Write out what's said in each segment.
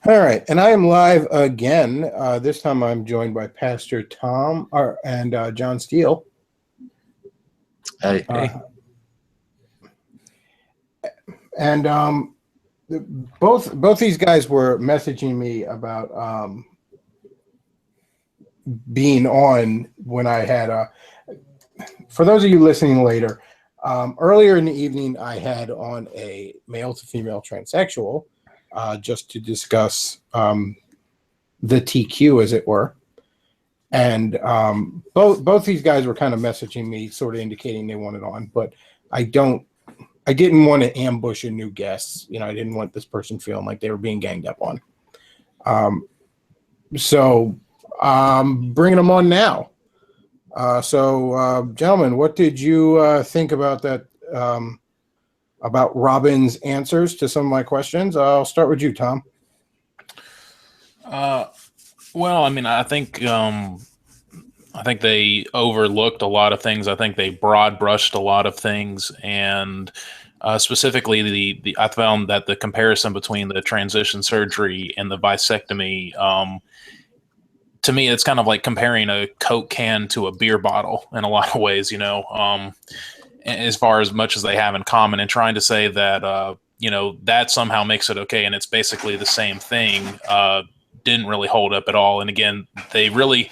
All right, and I am live again. This time I'm joined by Pastor Tom and John Steele. Hey. And both these guys were messaging me about being on when I had. For those of you listening later, earlier in the evening I had on a male to female transsexual. Just to discuss the TQ, as it were, and both these guys were kind of messaging me, sort of indicating they wanted on, but I didn't want to ambush a new guest. I didn't want this person feeling like they were being ganged up on. So bringing them on now. So gentlemen, what did you think about that? About Robin's answers to some of my questions. I'll start with you, Tom. Well, I mean, I think they overlooked a lot of things. I think they broad brushed a lot of things, and specifically I found that the comparison between the transition surgery and the vasectomy, to me, it's kind of like comparing a Coke can to a beer bottle in a lot of ways, as far as much as they have in common, and trying to say that, that somehow makes it okay. And it's basically the same thing, didn't really hold up at all. And again, they really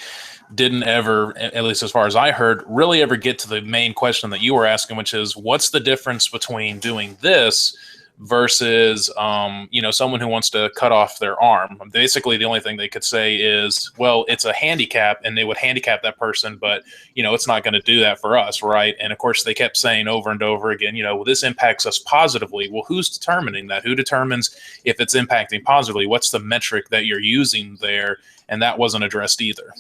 didn't ever, at least as far as I heard, really ever get to the main question that you were asking, which is what's the difference between doing this versus, someone who wants to cut off their arm. Basically, the only thing they could say is, well, it's a handicap, and they would handicap that person, but, it's not going to do that for us, right? And, of course, they kept saying over and over again, well, this impacts us positively. Well, who's determining that? Who determines if it's impacting positively? What's the metric that you're using there? And that wasn't addressed either.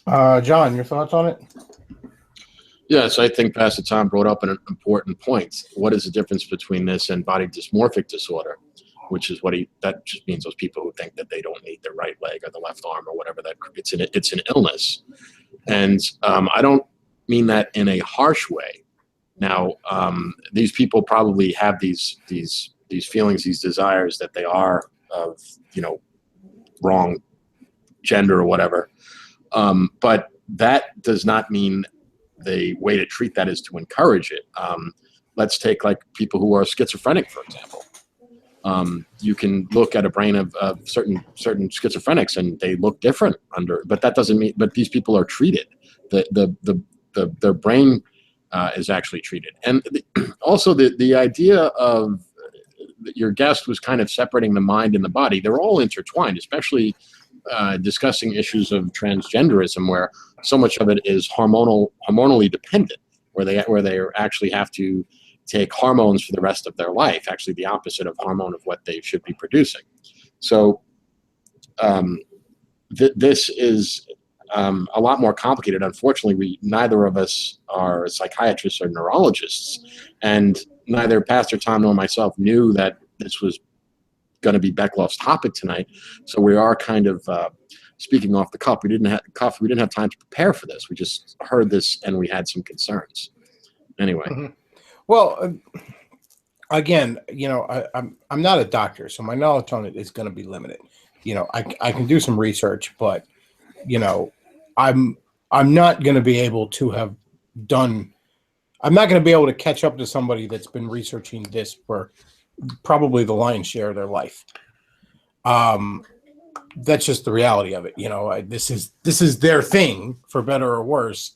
John, your thoughts on it? Yes, I think Pastor Tom brought up an important point. What is the difference between this and body dysmorphic disorder, which is that just means those people who think that they don't need their right leg or the left arm or whatever, that it's an illness. And I don't mean that in a harsh way. Now, these people probably have these feelings, these desires that they are of, wrong gender or whatever. But that does not mean the way to treat that is to encourage it. Let's take like people who are schizophrenic, for example. You can look at a brain of certain schizophrenics and they look different but that doesn't mean, but these people are treated. Their brain is actually treated. And also the idea of your guest was kind of separating the mind and the body. They're all intertwined, especially discussing issues of transgenderism, where so much of it is hormonally dependent, where they actually have to take hormones for the rest of their life, actually the opposite of hormone of what they should be producing. So this is a lot more complicated. Unfortunately, neither of us are psychiatrists or neurologists, and neither Pastor Tom nor myself knew that this was going to be Bechtloff's topic tonight. So we are kind of speaking off the cuff. We didn't have time to prepare for this. We just heard this and we had some concerns. Anyway. Mm-hmm. Well, again, I'm not a doctor, so my knowledge on it is going to be limited. I can do some research, but I'm not going to be able to have done. I'm not going to be able to catch up to somebody that's been researching this for probably the lion's share of their life. That's just the reality of it. This is their thing, for better or worse.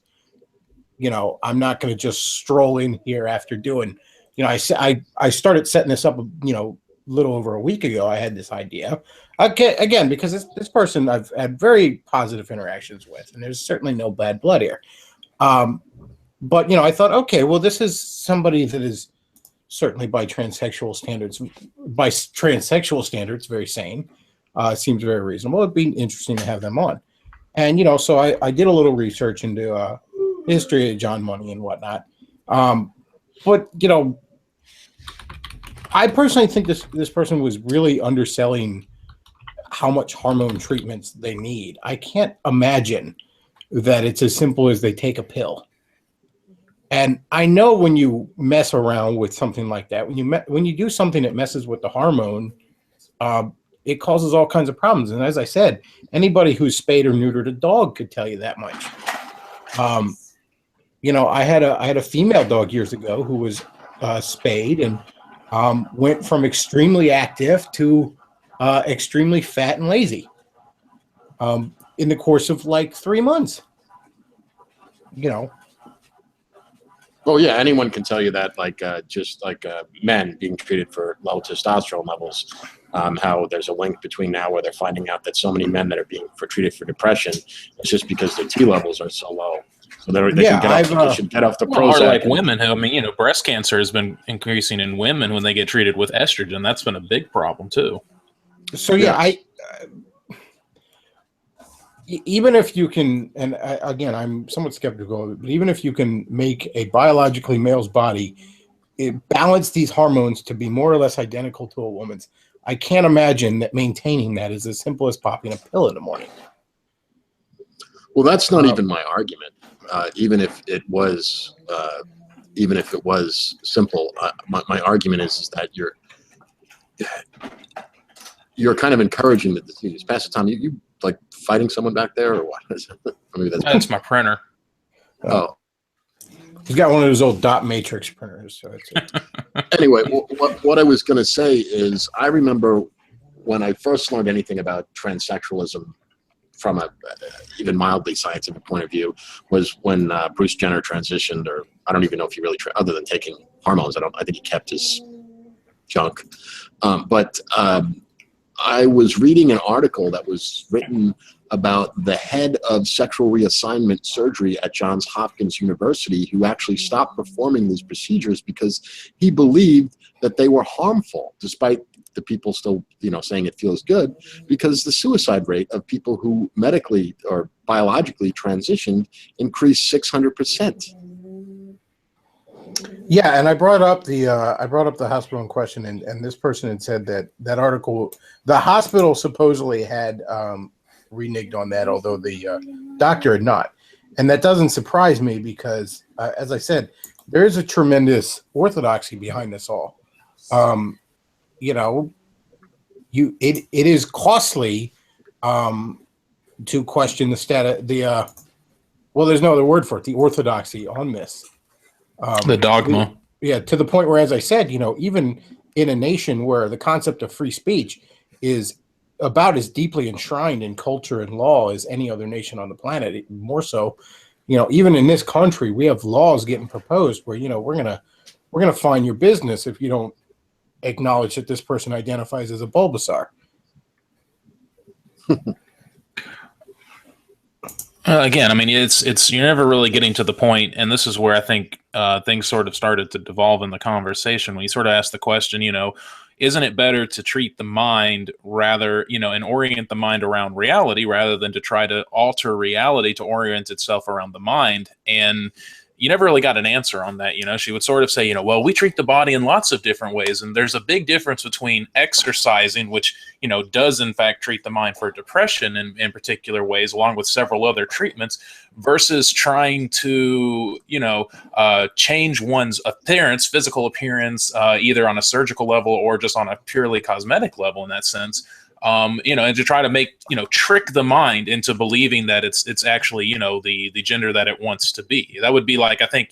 I'm not going to just stroll in here after doing. I started setting this up. Little over a week ago. I had this idea. Again, because this person I've had very positive interactions with, and there's certainly no bad blood here. But I thought, okay, well, this is somebody that is certainly by transsexual standards, very sane. Seems very reasonable. It'd be interesting to have them on. And, so I did a little research into history of John Money and whatnot. But, I personally think this person was really underselling how much hormone treatments they need. I can't imagine that it's as simple as they take a pill. And I know when you mess around with something like that, when you do something that messes with the hormone, it causes all kinds of problems. And as I said, anybody who's spayed or neutered a dog could tell you that much. I had a female dog years ago who was spayed and went from extremely active to extremely fat and lazy in the course of like 3 months. Oh yeah, anyone can tell you that. Just like men being treated for low testosterone levels, how there's a link between now where they're finding out that so many men that are being treated for depression, it's just because their T levels are so low. So they should get off the Prozac. Or like women who, breast cancer has been increasing in women when they get treated with estrogen. That's been a big problem too. So yeah, even if you can, and again, I'm somewhat skeptical, but even if you can make a biologically male's body balance these hormones to be more or less identical to a woman's, I can't imagine that maintaining that is as simple as popping a pill in the morning. Well, that's not even my argument. Even if it was simple, my argument is that you're kind of encouraging the disease. Pastor Tom, you like fighting someone back there, or what? Maybe that's my printer. Oh, he's got one of those old dot matrix printers. So it's anyway, what I was going to say is, I remember when I first learned anything about transsexualism from a even mildly scientific point of view was when Bruce Jenner transitioned, or I don't even know if he really other than taking hormones. I think he kept his junk, but I was reading an article that was written about the head of sexual reassignment surgery at Johns Hopkins University, who actually stopped performing these procedures because he believed that they were harmful, despite the people still, saying it feels good, because the suicide rate of people who medically or biologically transitioned increased 600%. Yeah, and I brought up the hospital in question, and this person had said that article, the hospital supposedly had reneged on that, although the doctor had not, and that doesn't surprise me because, as I said, there is a tremendous orthodoxy behind this all. It is costly to question the status, there's no other word for it, the orthodoxy on this. The dogma. To the point where, as I said, even in a nation where the concept of free speech is about as deeply enshrined in culture and law as any other nation on the planet, more so, even in this country, we have laws getting proposed where, we're gonna fine your business if you don't acknowledge that this person identifies as a Bulbasaur. Again, I mean, it's you're never really getting to the point, and this is where I think things sort of started to devolve in the conversation when you sort of ask the question, isn't it better to treat the mind rather, and orient the mind around reality rather than to try to alter reality to orient itself around the mind? And you never really got an answer on that. She would sort of say, well, we treat the body in lots of different ways. And there's a big difference between exercising, which, does in fact treat the mind for depression in particular ways, along with several other treatments, versus trying to, change one's appearance, physical appearance, either on a surgical level or just on a purely cosmetic level in that sense. And to try to make, trick the mind into believing that it's actually, the gender that it wants to be. That would be like, I think,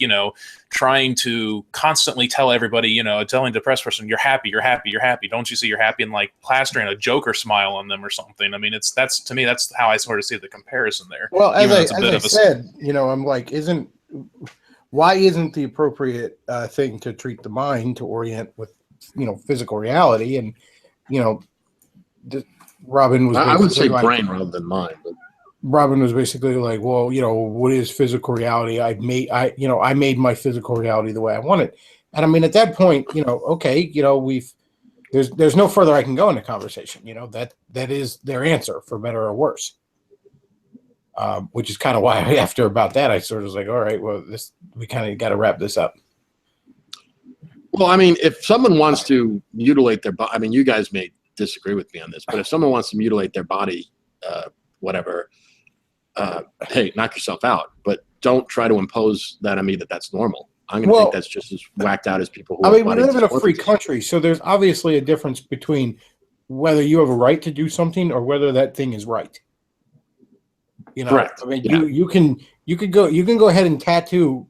trying to constantly tell everybody, telling a depressed person, you're happy. Don't you see you're happy? And like plastering a Joker smile on them or something. I mean, to me, that's how I sort of see the comparison there. Well, as I said, I'm like, why isn't the appropriate thing to treat the mind to orient with, physical reality? And, Robin was. I would say like, brain rather than mind. But Robin was basically like, well, what is physical reality? I made my physical reality the way I want it. And I mean, at that point, okay, there's no further I can go in the conversation. That is their answer, for better or worse. Which is kind of why after about that, I sort of was like, all right, well, we kind of got to wrap this up. Well, I mean, if someone wants to mutilate their body, I mean, you guys may disagree with me on this, but if someone wants to mutilate their body, whatever, hey, knock yourself out. But don't try to impose that on me that's normal. I'm going to Well, think that's just as whacked out as people who I have mean, we body live in a dysmorphia free disorder. country, so there's obviously a difference between whether you have a right to do something or whether that thing is right. You know, Correct. I mean, Yeah. you can go ahead and tattoo,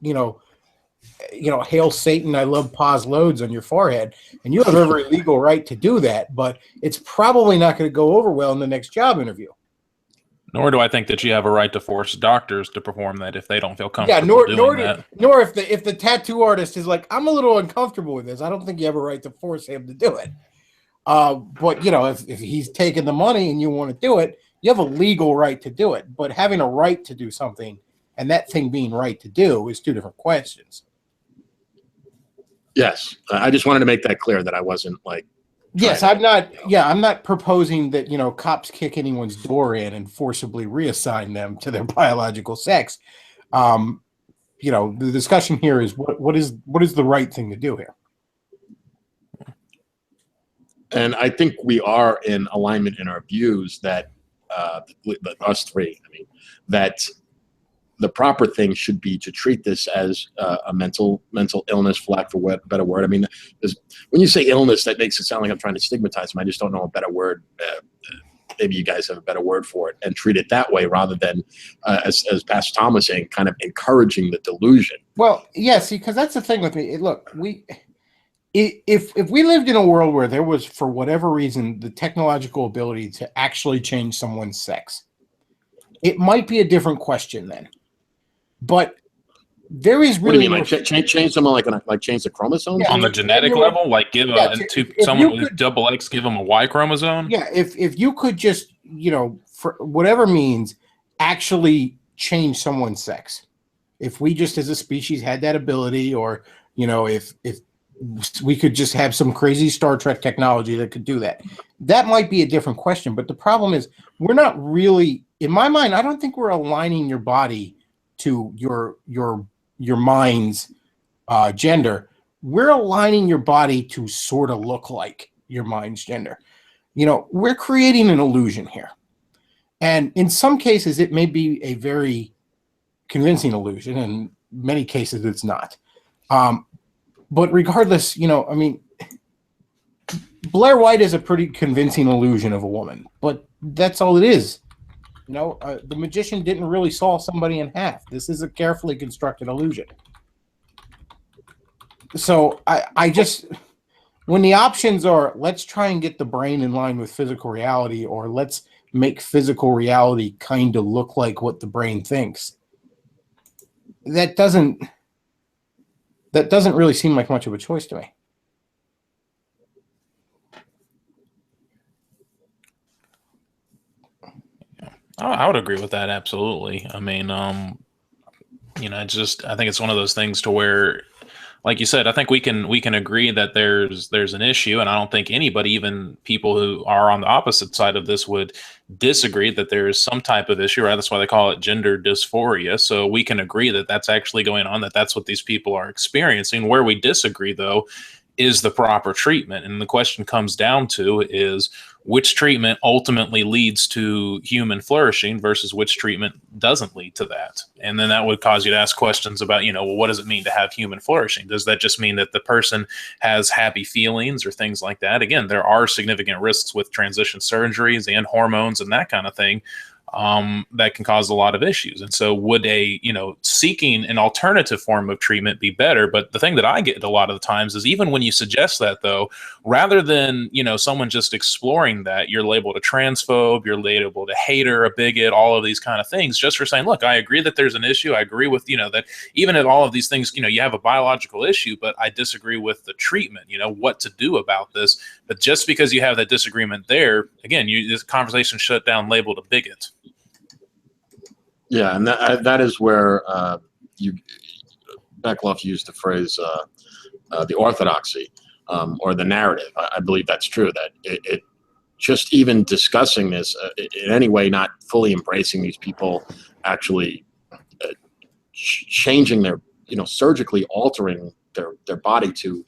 Hail Satan, I love Pa's loads on your forehead, and you have every legal right to do that, but it's probably not going to go over well in the next job interview. Nor do I think that you have a right to force doctors to perform that if they don't feel Yeah, comfortable nor doing that. nor if the tattoo artist is like, I'm a little uncomfortable with this, I don't think you have a right to force him to do it. But if he's taking the money and you want to do it, you have a legal right to do it. But having a right to do something and that thing being right to do is two different questions. Yes. I just wanted to make that clear that I wasn't like. Yes, I'm not. Yeah, I'm not proposing that cops kick anyone's door in and forcibly reassign them to their biological sex. The discussion here is what is the right thing to do here. And I think we are in alignment in our views that us three, that the proper thing should be to treat this as a mental illness, for lack of a better word. I mean, when you say illness, that makes it sound like I'm trying to stigmatize them. I just don't know a better word. Maybe you guys have a better word for it, and treat it that way rather than, as Pastor Tom was saying, kind of encouraging the delusion. Well, yeah, see, because that's the thing with me. Look, if we lived in a world where there was, for whatever reason, the technological ability to actually change someone's sex, it might be a different question then. But there is really. What do you mean, like change someone like change the chromosomes? Yeah, on the genetic level, like give someone with double X, give them a Y chromosome. Yeah, if you could just, for whatever means, actually change someone's sex. If we just as a species had that ability, or if we could just have some crazy Star Trek technology that could do that, that might be a different question. But the problem is, we're not really, in my mind, I don't think we're aligning your body to your mind's gender. We're aligning your body to sort of look like your mind's gender. We're creating an illusion here. And in some cases, it may be a very convincing illusion. In many cases, it's not. But regardless, Blair White is a pretty convincing illusion of a woman, but that's all it is. The magician didn't really saw somebody in half. This is a carefully constructed illusion. So I just, when the options are, let's try and get the brain in line with physical reality, or let's make physical reality kind of look like what the brain thinks, that doesn't really seem like much of a choice to me. I would agree with that, absolutely. I mean, I think it's one of those things to where, like you said, I think we can agree that there's an issue, and I don't think anybody, even people who are on the opposite side of this, would disagree that there is some type of issue, right? That's why they call it gender dysphoria. So we can agree that that's actually going on, that's what these people are experiencing. Where we disagree, though, is the proper treatment. And the question comes down to is which treatment ultimately leads to human flourishing versus which treatment doesn't lead to that. And then that would cause you to ask questions about, what does it mean to have human flourishing? Does that just mean that the person has happy feelings or things like that? Again, there are significant risks with transition surgeries and hormones and that kind of thing. That can cause a lot of issues. And so would seeking an alternative form of treatment be better? But the thing that I get a lot of the times is, even when you suggest that, though, rather than, someone just exploring that, you're labeled a transphobe, you're labeled a hater, a bigot, all of these kind of things, just for saying, look, I agree that there's an issue. I agree with, that even if all of these things, you have a biological issue, but I disagree with the treatment, what to do about this. But just because you have that disagreement there, again, this conversation shut down, labeled a bigot. Yeah, and that is where Bechtloff used the phrase the orthodoxy or the narrative. I believe that's true, that it just even discussing this in any way, not fully embracing these people, actually changing their, surgically altering their body to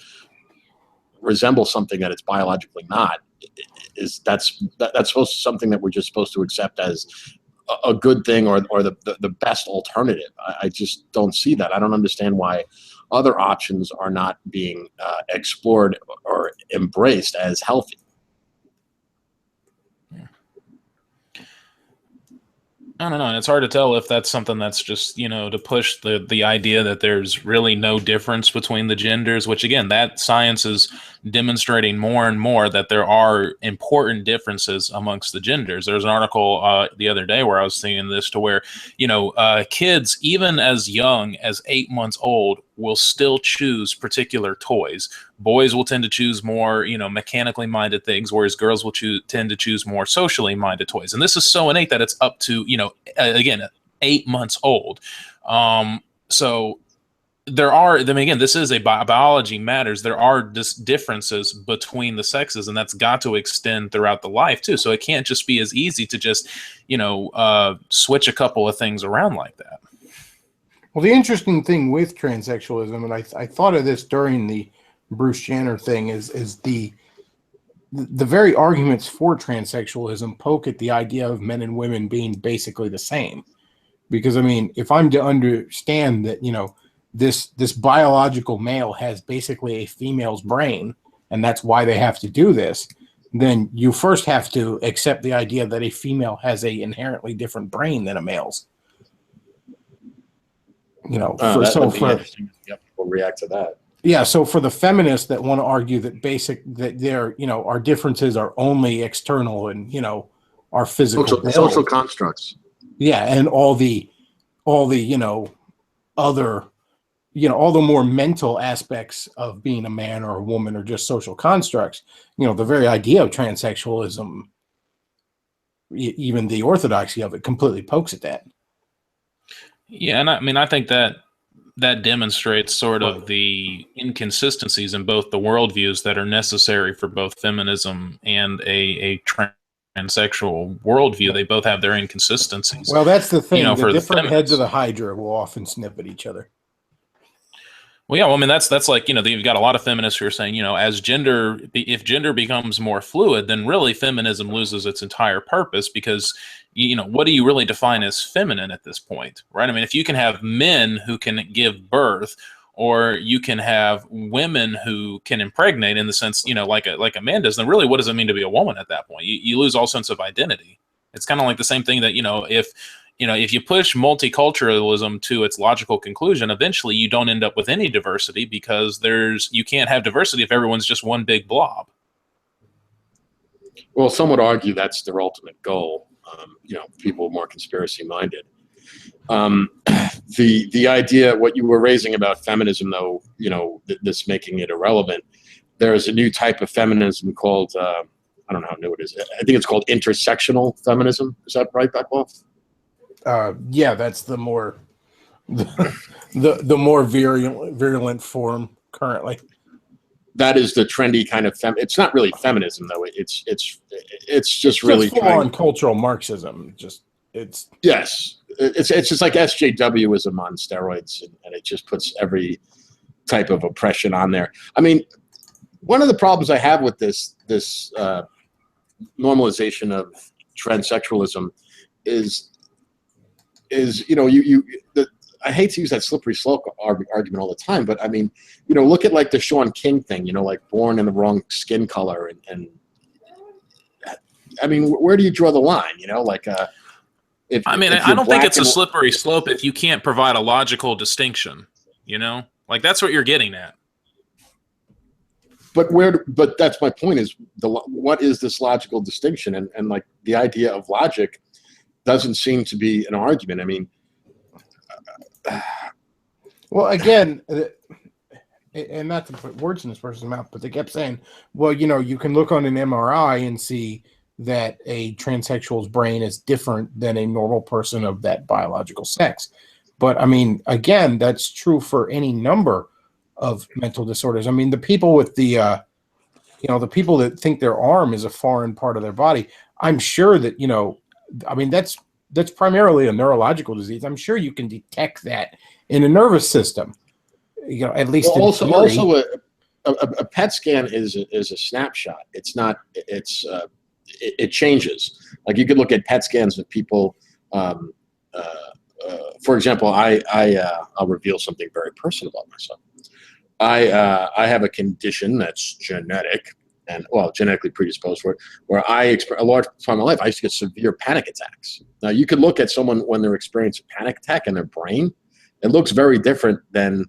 resemble something that it's biologically not, that's supposed to something that we're just supposed to accept as a good thing or the best alternative. I just don't see that. I don't understand why other options are not being explored or embraced as healthy. I don't know. And it's hard to tell if that's something that's just, to push the idea that there's really no difference between the genders, which again, that science is demonstrating more and more that there are important differences amongst the genders. There's an article the other day where I was seeing this to where, kids, even as young as 8 months old, will still choose particular toys. Boys will tend to choose more, mechanically minded things, whereas girls will tend to choose more socially minded toys. And this is so innate that it's up to, again, 8 months old. So there are, I mean, again, this is biology matters. There are just differences between the sexes, and that's got to extend throughout the life too. So it can't just be as easy to just, switch a couple of things around like that. Well, the interesting thing with transsexualism, and I thought of this during the Bruce Jenner thing, is the very arguments for transsexualism poke at the idea of men and women being basically the same. Because, I mean, if I'm to understand that, this biological male has basically a female's brain, and that's why they have to do this, then you first have to accept the idea that a female has a inherently different brain than a male's. We'll react to that. Yeah, so for the feminists that want to argue that their our differences are only external and our physical social constructs. Yeah, and all the other all the more mental aspects of being a man or a woman are just social constructs. The very idea of transsexualism, even the orthodoxy of it, completely pokes at that. Yeah, and I mean, I think that demonstrates sort of the inconsistencies in both the worldviews that are necessary for both feminism and a transsexual worldview. They both have their inconsistencies. Well, that's the thing. For the different heads of the Hydra will often snip at each other. Well, yeah, well, I mean, that's like, you've got a lot of feminists who are saying, if gender becomes more fluid, then really feminism loses its entire purpose because, what do you really define as feminine at this point, right? I mean, if you can have men who can give birth, or you can have women who can impregnate in the sense, like a man does, then really what does it mean to be a woman at that point? You lose all sense of identity. It's kind of like the same thing that, if you push multiculturalism to its logical conclusion, eventually you don't end up with any diversity because you can't have diversity if everyone's just one big blob. Well, some would argue that's their ultimate goal. People more conspiracy minded. The idea, what you were raising about feminism, though, this making it irrelevant. There is a new type of feminism called, I don't know how new it is. I think it's called intersectional feminism. Is that right, Bechtloff? Yeah, that's the more the more virulent form currently. That is the trendy kind of it's not really feminism though. It's just really full on cultural Marxism. It's just like SJWism on steroids, and it just puts every type of oppression on there. I mean, one of the problems I have with this normalization of transsexualism is I hate to use that slippery slope argument all the time, but I mean, look at like the Sean King thing, like born in the wrong skin color, and I mean, where do you draw the line? If I don't think it's a slippery slope if you can't provide a logical distinction. Like that's what you're getting at. But that's my point is what is this logical distinction? And like the idea of logic doesn't seem to be an argument. I mean, well, again, and not to put words in this person's mouth, but they kept saying, well, you can look on an MRI and see that a transsexual's brain is different than a normal person of that biological sex. But I mean, again, that's true for any number of mental disorders. I mean, the people with the people that think their arm is a foreign part of their body, I'm sure that, I mean, that's primarily a neurological disease. I'm sure you can detect that in a nervous system, at least. Well, also a PET scan is a snapshot. It's not. It changes. Like you could look at PET scans of people um, for example, I'll reveal something very personal about myself. I have a condition that's genetic and genetically predisposed for it, where a large part of my life I used to get severe panic attacks. Now you could look at someone when they're experiencing a panic attack in their brain. It looks very different than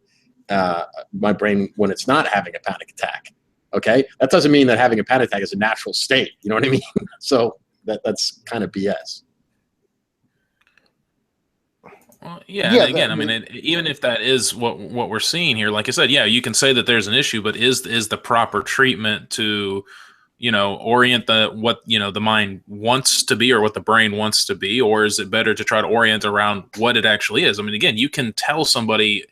my brain when it's not having a panic attack. Okay, that doesn't mean that having a panic attack is a natural state. You know what I mean? So that's kind of BS. Well, yeah, and again, I mean, even if that is what we're seeing here, like I said, yeah, you can say that there's an issue, but is the proper treatment to, orient what the mind wants to be or what the brain wants to be, or is it better to try to orient around what it actually is? I mean, again, you can tell somebody,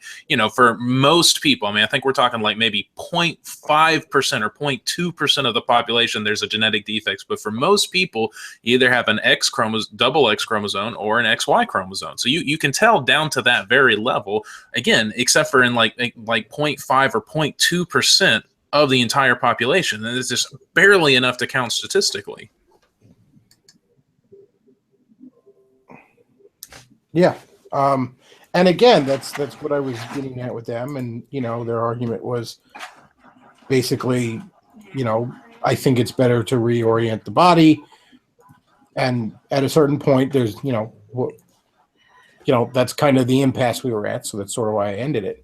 for most people, I mean, I think we're talking like maybe 0.5% or 0.2% of the population, there's a genetic defects, but for most people, you either have an double X chromosome or an XY chromosome. So you can tell down to that very level, again, except for in like 0.5 or 0.2% of the entire population. And it's just barely enough to count statistically. Yeah. And again, that's what I was getting at with them. And, their argument was basically, I think it's better to reorient the body. And at a certain point, there's, that's kind of the impasse we were at. So that's sort of why I ended it.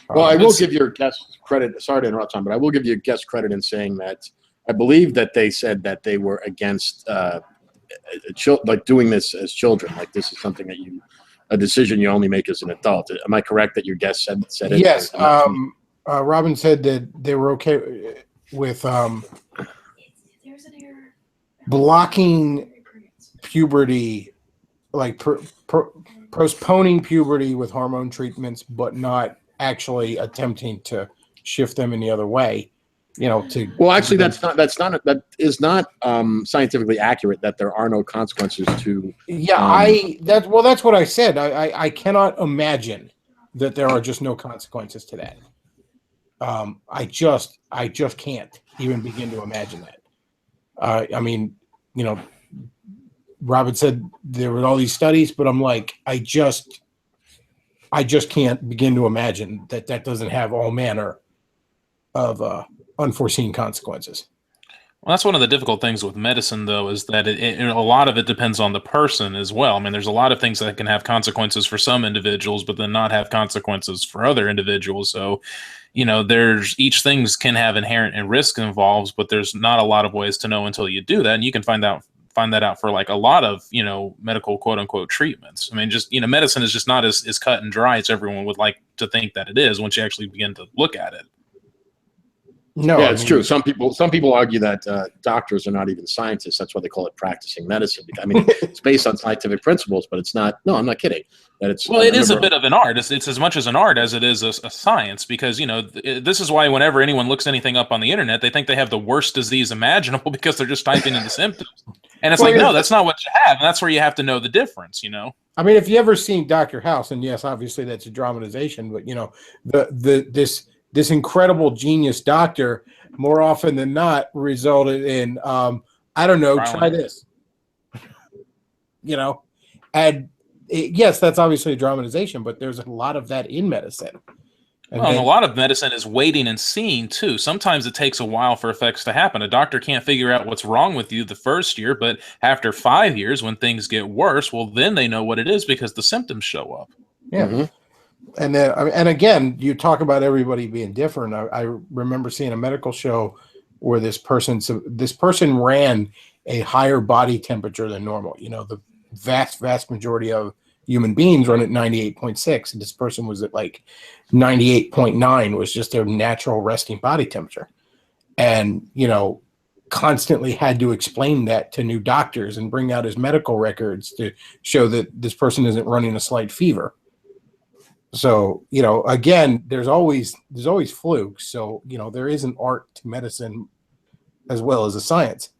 Well, I will give your guest credit. Sorry to interrupt, Tom, but I will give you guest credit in saying that I believe that they said that they were against like doing this as children. Like this is something that a decision you only make as an adult. Am I correct that your guest said it? Yes. Robin said that they were okay with blocking puberty, like postponing puberty with hormone treatments, but not actually attempting to shift them in the other way. That is not scientifically accurate. That there are no consequences to. Yeah, that's what I said. I cannot imagine that there are just no consequences to that. I just can't even begin to imagine that. I mean, Robin said there were all these studies, but I'm like, I just can't begin to imagine that doesn't have all manner of unforeseen consequences. Well, that's one of the difficult things with medicine, though, is that a lot of it depends on the person as well. I mean, there's a lot of things that can have consequences for some individuals, but then not have consequences for other individuals. So, there's each things can have inherent and risk involved, but there's not a lot of ways to know until you do that. And you can find that out for like a lot of, medical quote unquote treatments. I mean, just, medicine is just not as cut and dry as everyone would like to think that it is once you actually begin to look at it. No, yeah, it's true. Some people argue that doctors are not even scientists. That's why they call it practicing medicine. I mean, it's based on scientific principles, but it's not. No, I'm not kidding. It is a bit of an art. It's as much as an art as it is a science, because this is why whenever anyone looks anything up on the internet, they think they have the worst disease imaginable because they're just typing in the symptoms. And it's no, that's not what you have, and that's where you have to know the difference. I mean, if you ever seen Dr. House, and yes, obviously that's a dramatization, but this incredible genius doctor, more often than not, resulted in try this. And yes, that's obviously a dramatization, but there's a lot of that in medicine. And a lot of medicine is waiting and seeing too. Sometimes it takes a while for effects to happen. A doctor can't figure out what's wrong with you the first year, but after 5 years, when things get worse, well, then they know what it is because the symptoms show up. Yeah. Mm-hmm. And then, and again, you talk about everybody being different. I remember seeing a medical show where this person ran a higher body temperature than normal. The vast majority of human beings run at 98.6, and this person was at like 98.9, was just their natural resting body temperature. And, constantly had to explain that to new doctors and bring out his medical records to show that this person isn't running a slight fever. So, again, there's always flukes. So, there is an art to medicine as well as a science.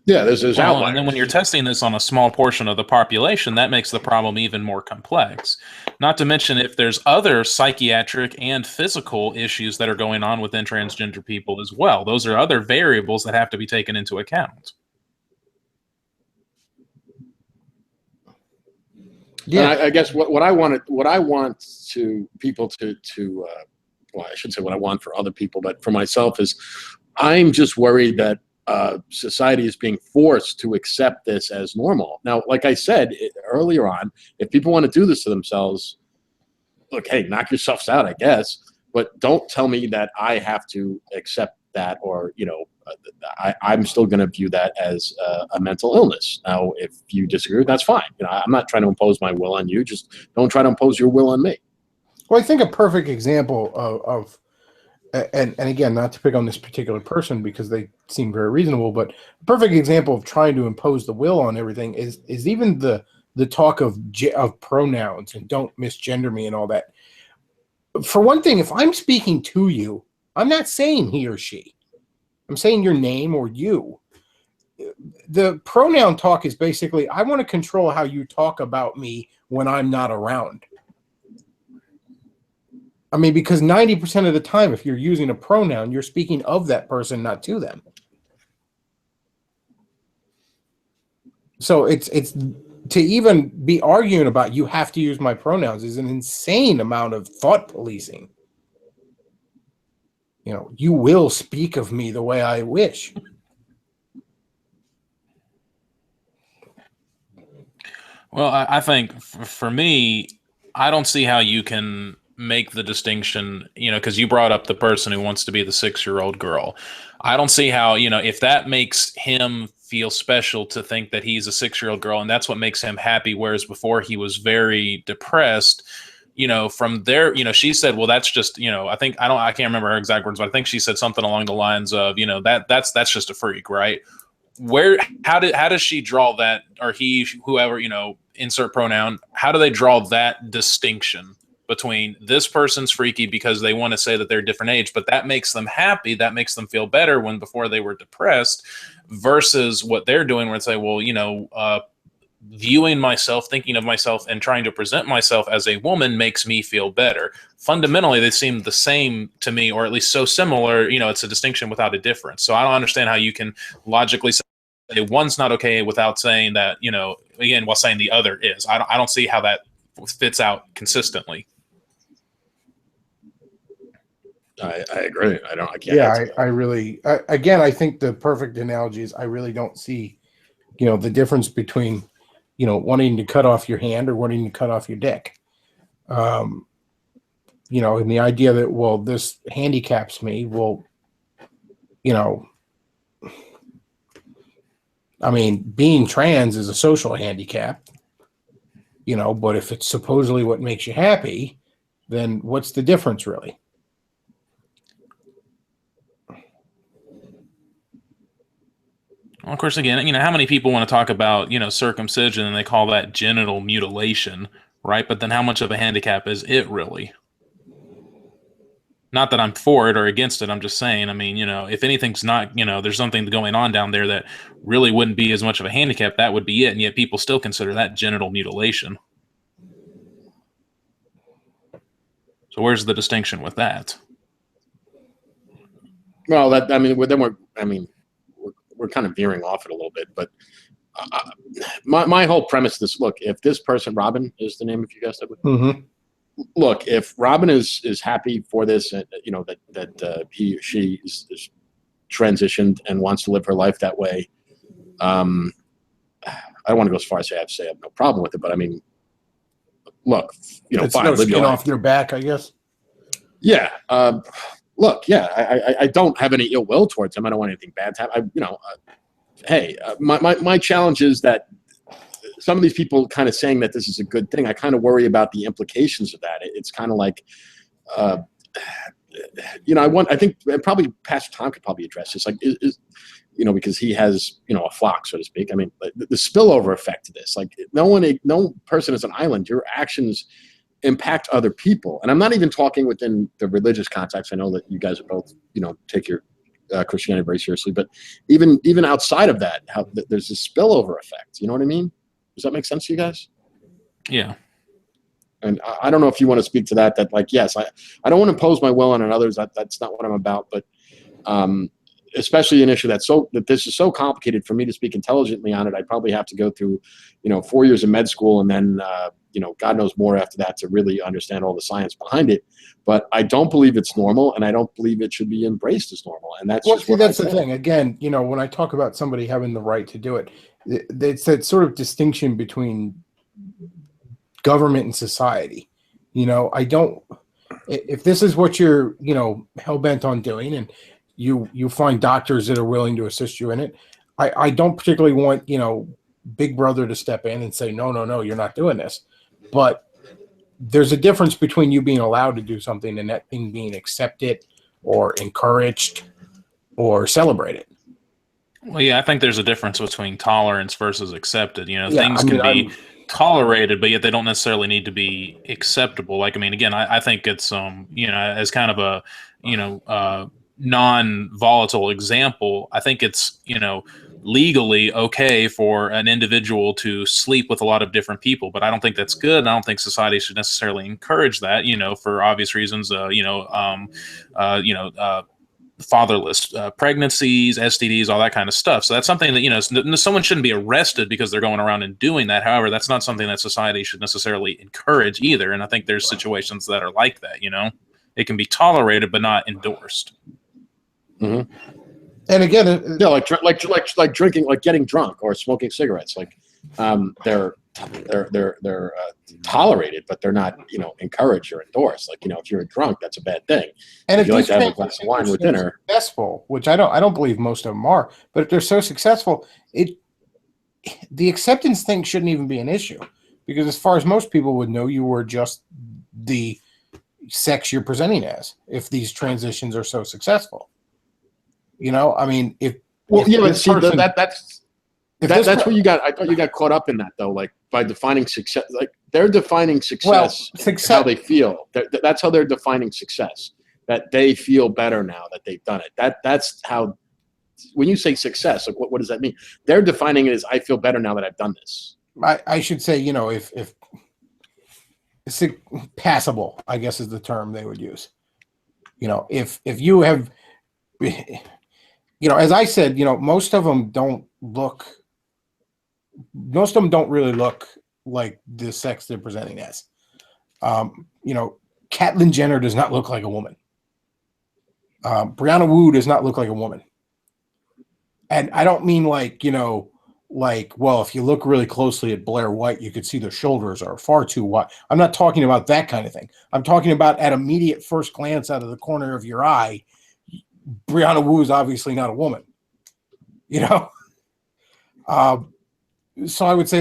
Yeah, there's outliers. And then when you're testing this on a small portion of the population, that makes the problem even more complex. Not to mention if there's other psychiatric and physical issues that are going on within transgender people as well. Those are other variables that have to be taken into account. Yeah. And I guess what I want to people well, I shouldn't say what I want for other people, but for myself is I'm just worried that society is being forced to accept this as normal. Now, like I said earlier on, if people want to do this to themselves, look, hey, knock yourselves out, I guess, but don't tell me that I have to accept that, or I'm still going to view that as a mental illness. Now, if you disagree, that's fine. I'm not trying to impose my will on you. Just don't try to impose your will on me. Well, I think a perfect example of and again, not to pick on this particular person because they seem very reasonable, but a perfect example of trying to impose the will on everything is even the talk of pronouns and don't misgender me and all that. For one thing, if I'm speaking to you, I'm not saying he or she. I'm saying your name or you. The pronoun talk is basically, I want to control how you talk about me when I'm not around. I mean, because 90% of the time, if you're using a pronoun, you're speaking of that person, not to them. So it's to even be arguing about you have to use my pronouns is an insane amount of thought policing. You will speak of me the way I wish. Well, I think for me, I don't see how you can make the distinction, because you brought up the person who wants to be the 6-year-old girl. I don't see how, if that makes him feel special to think that he's a 6-year-old girl and that's what makes him happy, whereas before he was very depressed. From there, she said, well, that's just, I can't remember her exact words, but I think she said something along the lines of, that's just a freak, right? How does she draw that, or he, whoever, insert pronoun, how do they draw that distinction between this person's freaky because they want to say that they're a different age, but that makes them happy, that makes them feel better when before they were depressed, versus what they're doing where it's like, well, viewing myself, thinking of myself, and trying to present myself as a woman makes me feel better. Fundamentally, they seem the same to me, or at least so similar. It's a distinction without a difference. So I don't understand how you can logically say one's not okay without saying that, again, while saying the other is. I don't see how that fits out consistently. I agree. I can't. Yeah, I really, again, I think the perfect analogy is I really don't see, the difference between, wanting to cut off your hand or wanting to cut off your dick. And the idea that, well, this handicaps me. Well, I mean, being trans is a social handicap, but if it's supposedly what makes you happy, then what's the difference really? Well, of course, again, how many people want to talk about, circumcision and they call that genital mutilation, right? But then how much of a handicap is it really? Not that I'm for it or against it. I'm just saying, I mean, if anything's not, there's something going on down there that really wouldn't be as much of a handicap, that would be it. And yet people still consider that genital mutilation. So where's the distinction with that? Well, we're kind of veering off it a little bit, but my whole premise is this: look, if this person, Robin is the name of you guys said. Mm-hmm. Look, if Robin is happy for this, that she is transitioned and wants to live her life that way, I don't want to go as far as I have no problem with it, but I mean, look, it's fine, no live your skin life. off your back, I guess. Yeah. Look, yeah, I don't have any ill will towards him. I don't want anything bad to happen. My challenge is that some of these people kind of saying that this is a good thing. I kind of worry about the implications of that. It's kind of like, I think probably Pastor Tom could probably address this. Like, because he has, a flock, so to speak. I mean, the spillover effect of this, like no person is an island. Your actions impact other people. And I'm not even talking within the religious context. I know that you guys are both, take your Christianity very seriously, but even outside of that, how there's this spillover effect. You know what I mean? Does that make sense to you guys? Yeah. And I don't know if you want to speak to that like, yes, I don't want to impose my will on others. That's not what I'm about. But especially an issue that this is so complicated for me to speak intelligently on it. I'd probably have to go through, 4 years of med school and then, God knows more after that to really understand all the science behind it. But I don't believe it's normal, and I don't believe it should be embraced as normal. And that's that's the thing. Again, when I talk about somebody having the right to do it, it's that sort of distinction between government and society. I don't. If this is what you're, hell bent on doing, and you find doctors that are willing to assist you in it, I don't particularly want, Big Brother to step in and say, no, you're not doing this. But there's a difference between you being allowed to do something and that thing being accepted or encouraged or celebrated. Well, yeah, I think there's a difference between tolerance versus accepted. Things can be tolerated, but yet they don't necessarily need to be acceptable. Like, again, I think it's, as kind of a, non-volatile example, I think it's, legally okay for an individual to sleep with a lot of different people, but I don't think that's good. And I don't think society should necessarily encourage that, for obvious reasons, fatherless pregnancies, STDs, all that kind of stuff. So that's something that, someone shouldn't be arrested because they're going around and doing that. However, that's not something that society should necessarily encourage either. And I think there's situations that are like that, it can be tolerated, but not endorsed. Mm-hmm. And again, like drinking, like getting drunk or smoking cigarettes, like they're tolerated, but they're not, encouraged or endorsed. Like, if you're a drunk, that's a bad thing. And if you like to have a glass of wine with dinner, successful, which I don't believe most of them are, but if they're so successful, the acceptance thing shouldn't even be an issue, because as far as most people would know, you were just the sex you're presenting as. If these transitions are so successful. That's where you got. I thought you got caught up in that though, like by defining success. Like they're defining success, how they feel. That's how they're defining success. That they feel better now that they've done it. That's how. When you say success, like what does that mean? They're defining it as I feel better now that I've done this. I should say, if it's passable, I guess is the term they would use. If you have. As I said, most of them don't really look like the sex they're presenting as. Caitlyn Jenner does not look like a woman. Brianna Wu does not look like a woman. And I don't mean if you look really closely at Blair White, you could see their shoulders are far too wide. I'm not talking about that kind of thing. I'm talking about at immediate first glance out of the corner of your eye, Brianna Wu is obviously not a woman, So I would say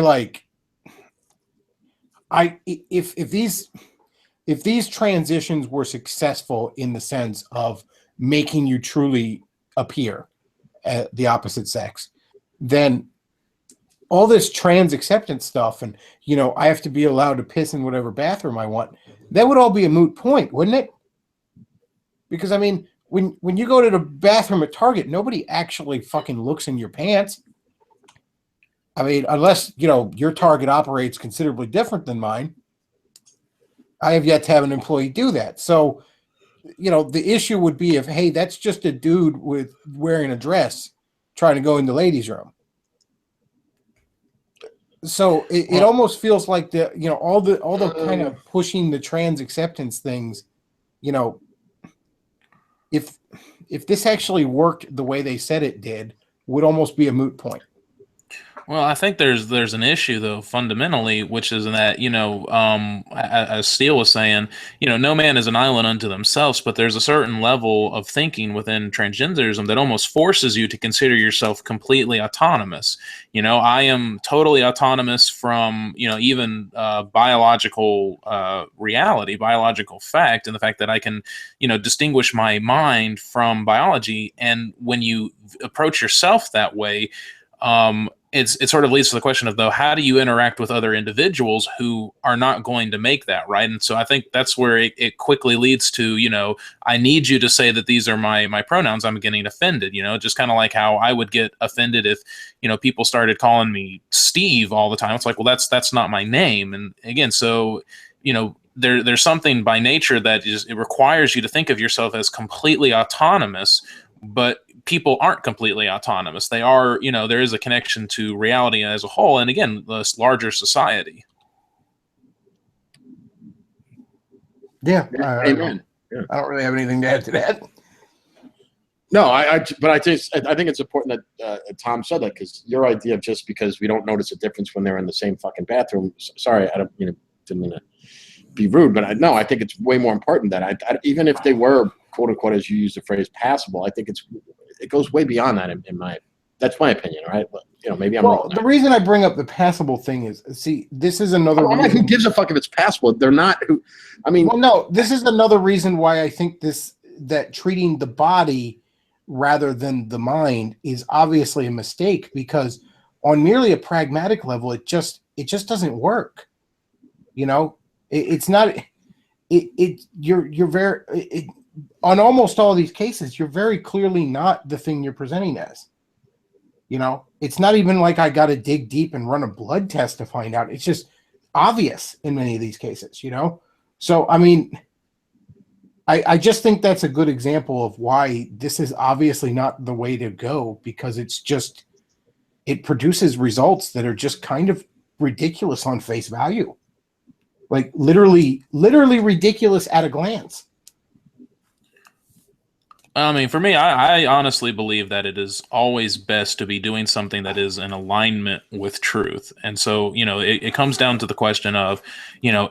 if these transitions were successful in the sense of making you truly appear at the opposite sex, then all this trans acceptance stuff and, I have to be allowed to piss in whatever bathroom I want, that would all be a moot point, wouldn't it? Because, when you go to the bathroom at Target, nobody actually fucking looks in your pants. Unless, your Target operates considerably different than mine. I have yet to have an employee do that. So, the issue would be if, hey, that's just a dude wearing a dress trying to go in the ladies' room. So it almost feels like all the kind of pushing the trans acceptance things, if this actually worked the way they said it did, would almost be a moot point. Well, I think there's an issue though fundamentally, which is that as Steele was saying, no man is an island unto themselves, but there's a certain level of thinking within transgenderism that almost forces you to consider yourself completely autonomous. I am totally autonomous from even biological reality, biological fact, and the fact that I can distinguish my mind from biology. And when you approach yourself that way, it sort of leads to the question of, though, how do you interact with other individuals who are not going to make that, right? And so I think that's where it quickly leads to, I need you to say that these are my pronouns. I'm getting offended, just kind of like how I would get offended if, people started calling me Steve all the time. It's like, well, that's not my name. And again, so, there's something by nature that it requires you to think of yourself as completely autonomous, but people aren't completely autonomous. They are, there is a connection to reality as a whole, and again, this larger society. Yeah, Amen. I don't really have anything to add to that. No, but I think it's important that Tom said that, because your idea of just because we don't notice a difference when they're in the same fucking bathroom. Sorry, I don't, didn't mean to be rude, but I think it's way more important that I even if they were quote unquote, as you use the phrase, passable, I think it goes way beyond that that's my opinion, right? But maybe I'm wrong. The reason I bring up the passable thing is, see, this is another reason. Like, who gives a fuck if it's passable? They're not. Well, no, this is another reason why I think that treating the body rather than the mind is obviously a mistake, because on merely a pragmatic level, it just doesn't work. It's not. You're very on almost all these cases, you're very clearly not the thing you're presenting as. It's not even like I got to dig deep and run a blood test to find out. It's just obvious in many of these cases, So, I mean, I just think that's a good example of why this is obviously not the way to go, because it produces results that are just kind of ridiculous on face value. Like literally ridiculous at a glance. I mean, for me, I honestly believe that it is always best to be doing something that is in alignment with truth. And so, it comes down to the question of,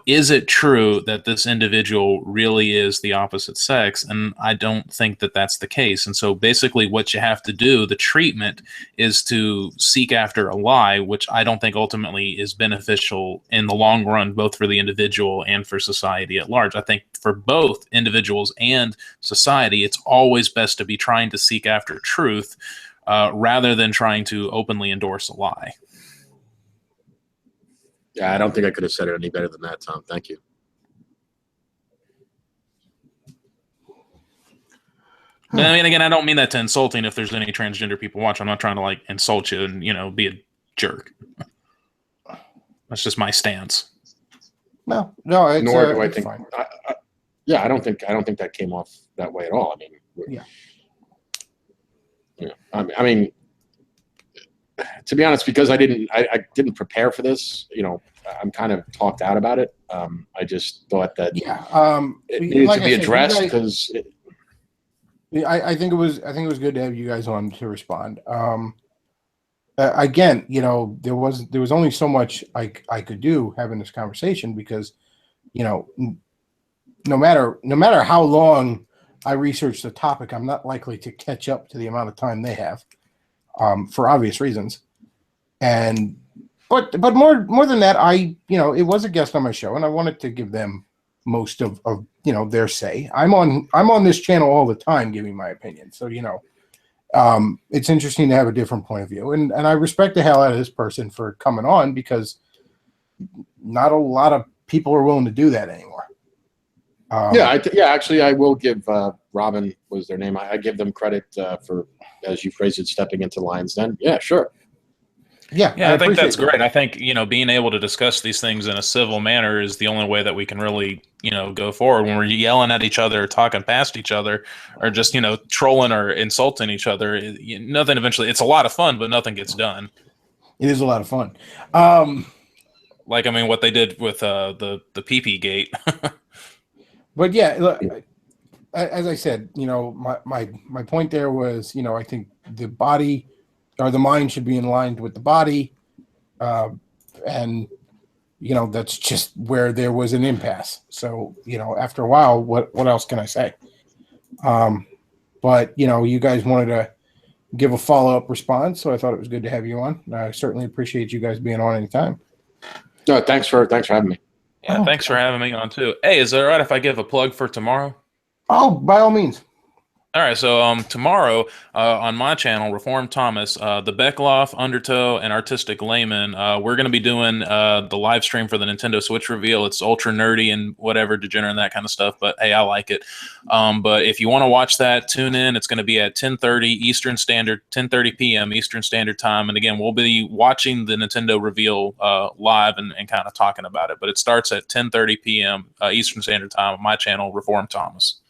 is it true that this individual really is the opposite sex? And I don't think that that's the case. And so basically what you have to do, the treatment, is to seek after a lie, which I don't think ultimately is beneficial in the long run, both for the individual and for society at large. I think for both individuals and society, it's always best to be trying to seek after truth rather than trying to openly endorse a lie. Yeah, I don't think I could have said it any better than that, Tom. Thank you. I mean, again, I don't mean that to insulting if there's any transgender people watch. I'm not trying to insult you and be a jerk. That's just my stance. No, nor do I it's think. fine. I don't think that came off that way at all. I mean, I mean, to be honest, because I didn't prepare for this. I'm kind of talked out about it. I just thought that it needed to be addressed because. I think it was good to have you guys on to respond. Again, there was only so much I could do having this conversation, because, no matter how long I research the topic, I'm not likely to catch up to the amount of time they have, for obvious reasons. But more than that, it was a guest on my show, and I wanted to give them most of their say. I'm on this channel all the time giving my opinion, so it's interesting to have a different point of view, and I respect the hell out of this person for coming on, because not a lot of people are willing to do that anymore. Actually, I will give Robin was their name. I give them credit for, as you phrased it, stepping into Lion's Den. Yeah, sure. Yeah, I think that's great. I think, being able to discuss these things in a civil manner is the only way that we can really, go forward. When we're yelling at each other, talking past each other, or just, trolling or insulting each other, nothing eventually, it's a lot of fun, but nothing gets done. It is a lot of fun. What they did with the PP gate. But yeah, look, as I said, my point there was, I think the body or the mind should be in line with the body, and that's just where there was an impasse. So after a while, what else can I say? But you guys wanted to give a follow-up response, so I thought it was good to have you on. I certainly appreciate you guys being on anytime. No, thanks for having me. Yeah, thanks for having me on too. Hey, is it all right if I give a plug for tomorrow? Oh, by all means. All right, so tomorrow on my channel, Reformed Thomas, the Bechtloff, Undertow, and Artistic Layman, we're going to be doing the live stream for the Nintendo Switch reveal. It's ultra nerdy and whatever, degenerate and that kind of stuff, but hey, I like it. But if you want to watch that, tune in. It's going to be at 10:30 p.m. Eastern Standard Time. And again, we'll be watching the Nintendo reveal live and kind of talking about it. But it starts at 10:30 p.m. Eastern Standard Time on my channel, Reformed Thomas.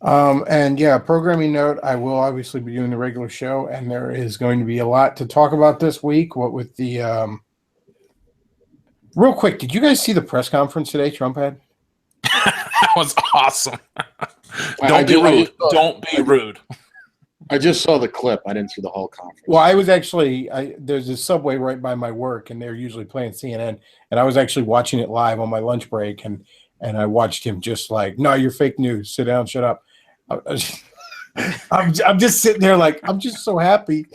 And yeah, programming note, I will obviously be doing the regular show, and there is going to be a lot to talk about this week. What with the real quick, did you guys see the press conference today Trump had? That was awesome. I Don't be rude. Don't be rude. I just saw the clip. I didn't see the whole conference. Well, I was actually there's a Subway right by my work, and they're usually playing CNN, and I was actually watching it live on my lunch break, and I watched him just like, no, you're fake news. Sit down, shut up. I'm just sitting there like, I'm just so happy.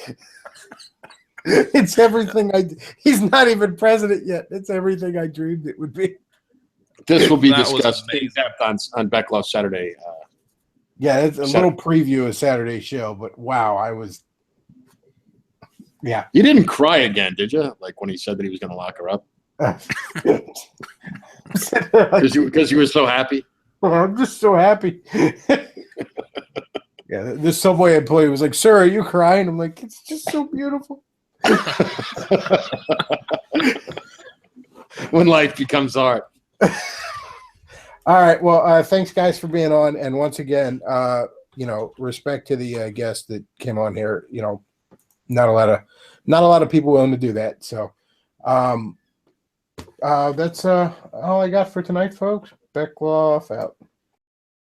It's everything he's not even president yet. It's everything I dreamed it would be. This will be discussed in depth on Bechtloff Saturday. Yeah, it's a little preview of Saturday's show, but wow, yeah. You didn't cry again, did you? Like when he said that he was going to lock her up? Because you were so happy? Oh, I'm just so happy. Yeah, this Subway employee was like, sir, are you crying? I'm like, it's just so beautiful. When life becomes art. All right. Well, thanks guys for being on. And once again, respect to the guest that came on here. Not a lot of people willing to do that. So that's all I got for tonight, folks. Bechtloff out.